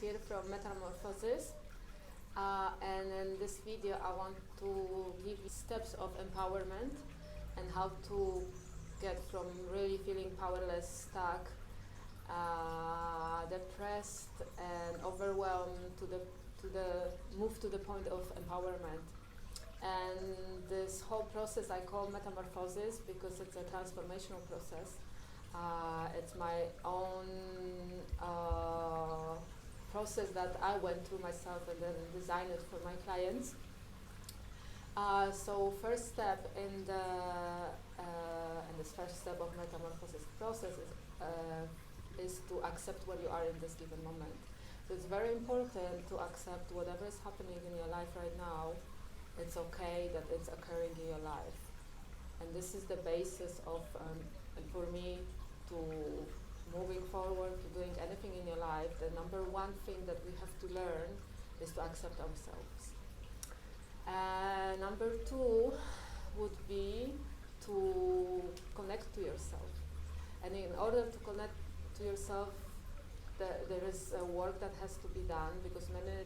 here from Metamorfosis, and in this video I want to give you steps of empowerment and how to get from really feeling powerless, stuck, depressed and overwhelmed to the move to the point of empowerment. And this whole process I call metamorphosis because it's a transformational process. It's my own process that I went through myself and then designed it for my clients. So first step in this first step of metamorphosis process is to accept where you are in this given moment. So it's very important to accept whatever is happening in your life right now. It's okay that it's occurring in your life. And this is the basis of, for me, to moving forward, to doing anything in your life. The number one thing that we have to learn is to accept ourselves. Number two would be to connect to yourself. And in order to connect to yourself, there is work that has to be done, because many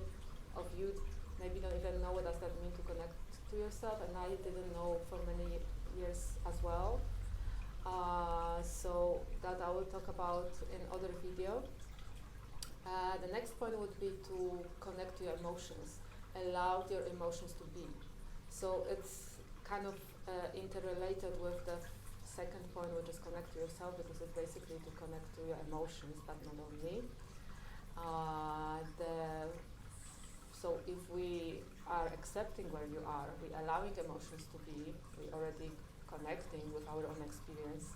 of you maybe don't even know what does that mean to connect to yourself, and I didn't know for many years as well. So that I will talk about in other video. The next point would be to connect to your emotions, allow your emotions to be. So it's kind of interrelated with the second point, which is connect to yourself, because it's basically to connect to your emotions, but not only. So if we are accepting where you are, we allowing emotions to be, we already connecting with our own experience.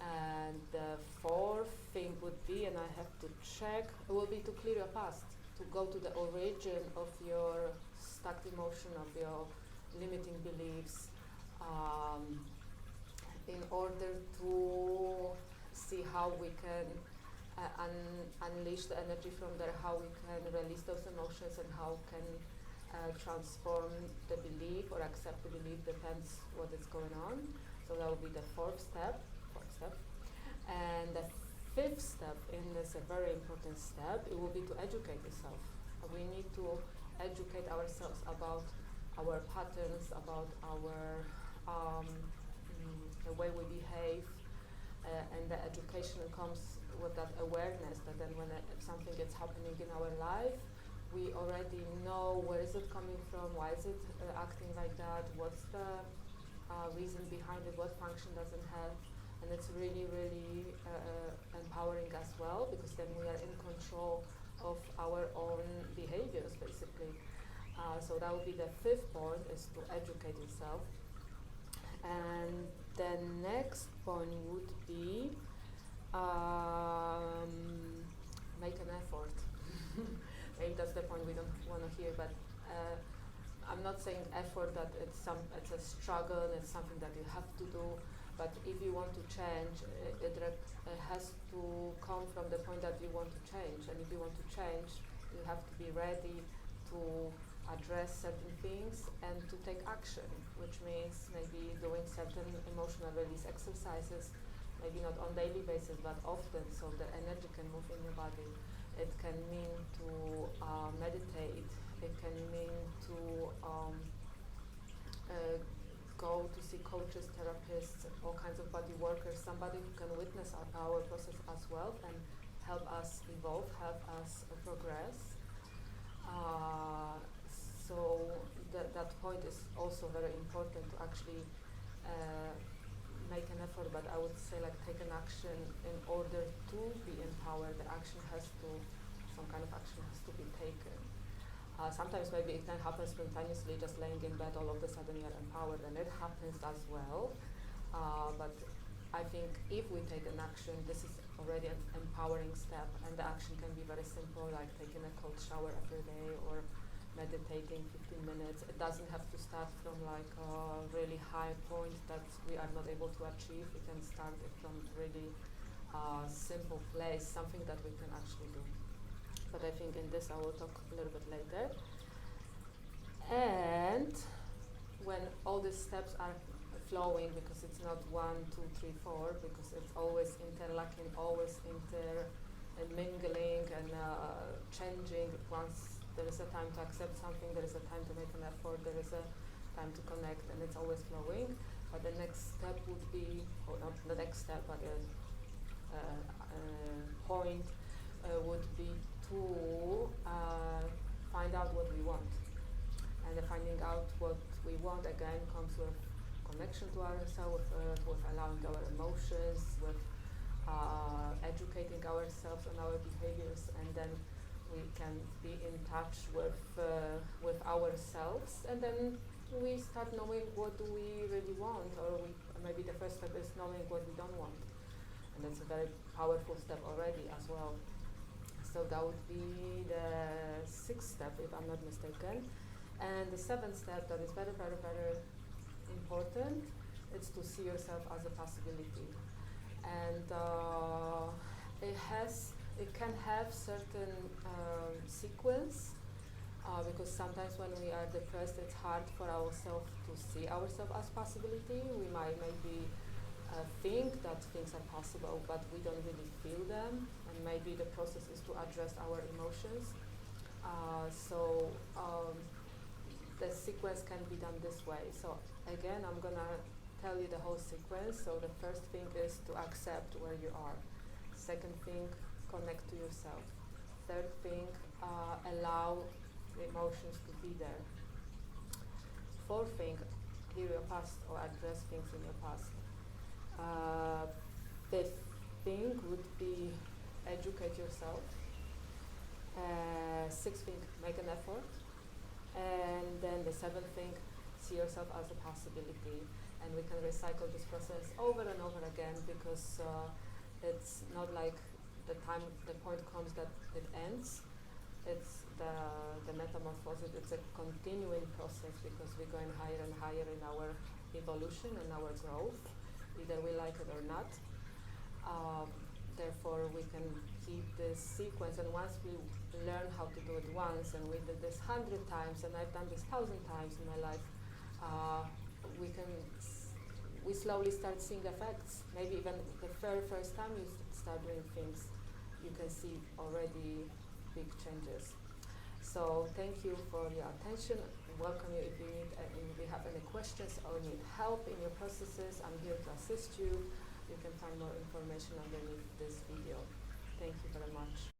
And the fourth thing would be, and I have to check, it will be to clear your past, to go to the origin of your stuck emotion, of your limiting beliefs, in order to see how we can unleash the energy from there, how we can release those emotions, and how can transform the belief or accept the belief, depends what is going on. So that will be the fourth step. And the fifth step, and it's a very important step, it will be to educate yourself. We need to educate ourselves about our patterns, about our the way we behave, and the education comes with that awareness that then when something is happening in our life, we already know where is it coming from, why is it acting like that, what's the reason behind it, what function does it have, and it's really, really empowering as well, because then we are in control of our own behaviors, basically. So that would be the fifth point, is to educate yourself. And the next point would be make an effort. Maybe that's the point we don't want to hear, but I'm not saying effort that it's a struggle, it's something that you have to do, but if you want to change, it has to come from the point that you want to change. And if you want to change, you have to be ready to address certain things and to take action, which means maybe doing certain emotional release exercises, maybe not on daily basis, but often, so the energy can move in your body. It can mean to meditate. It can mean to go to see coaches, therapists, all kinds of body workers, somebody who can witness our process as well and help us evolve, help us progress. So that point is also very important, to actually make an effort, but I would say take an action in order to be empowered. The action some kind of action has to be taken. Sometimes maybe it can happen spontaneously, just laying in bed, all of a sudden you're empowered, and it happens as well. But I think if we take an action, this is already an empowering step, and the action can be very simple, like taking a cold shower every day or meditating 15 minutes. It doesn't have to start from a really high point that we are not able to achieve. We can start it from really simple place, something that we can actually do. But I think in this I will talk a little bit later. And when all these steps are flowing, because it's not 1, 2, 3, 4, because it's always interlocking, always mingling and changing. Once there is a time to accept something, there is a time to make an effort, there is a time to connect, and it's always flowing. But the next step would be, or not the next step, but a point would be to find out what we want. And finding out what we want again comes with connection to ourselves, with allowing our emotions, with educating ourselves on our behaviors, and then we can be in touch with ourselves, and then we start knowing what do we really want, or maybe the first step is knowing what we don't want, and that's a very powerful step already as well. So that would be the 6th step, if I'm not mistaken. And the 7th step that is very, very, very important, it's to see yourself as a possibility. And it can have certain sequence, because sometimes when we are depressed, it's hard for ourselves to see ourselves as possibility. We might maybe think that things are possible, but we don't really feel them, and maybe the process is to address our emotions. So the sequence can be done this way. So again, I'm gonna tell you the whole sequence. So the first thing is to accept where you are. Second thing, connect to yourself. Third thing, allow the emotions to be there. Fourth thing, heal your past or address things in your past. Fifth thing would be educate yourself. Sixth thing, make an effort. And then the 7th thing, see yourself as a possibility. And we can recycle this process over and over again, because it's not like the point comes that it ends. It's the metamorphosis. It's a continuing process, because we're going higher and higher in our evolution and our growth, either we like it or not. Therefore, we can keep this sequence, and once we learn how to do it once, and we did this 100 times, and I've done this 1,000 times in my life, we slowly start seeing effects. Maybe even the very first time you start doing things, you can see already big changes. So thank you for your attention. Welcome you if you have any questions or need help in your processes. I'm here to assist you. You can find more information underneath this video. Thank you very much.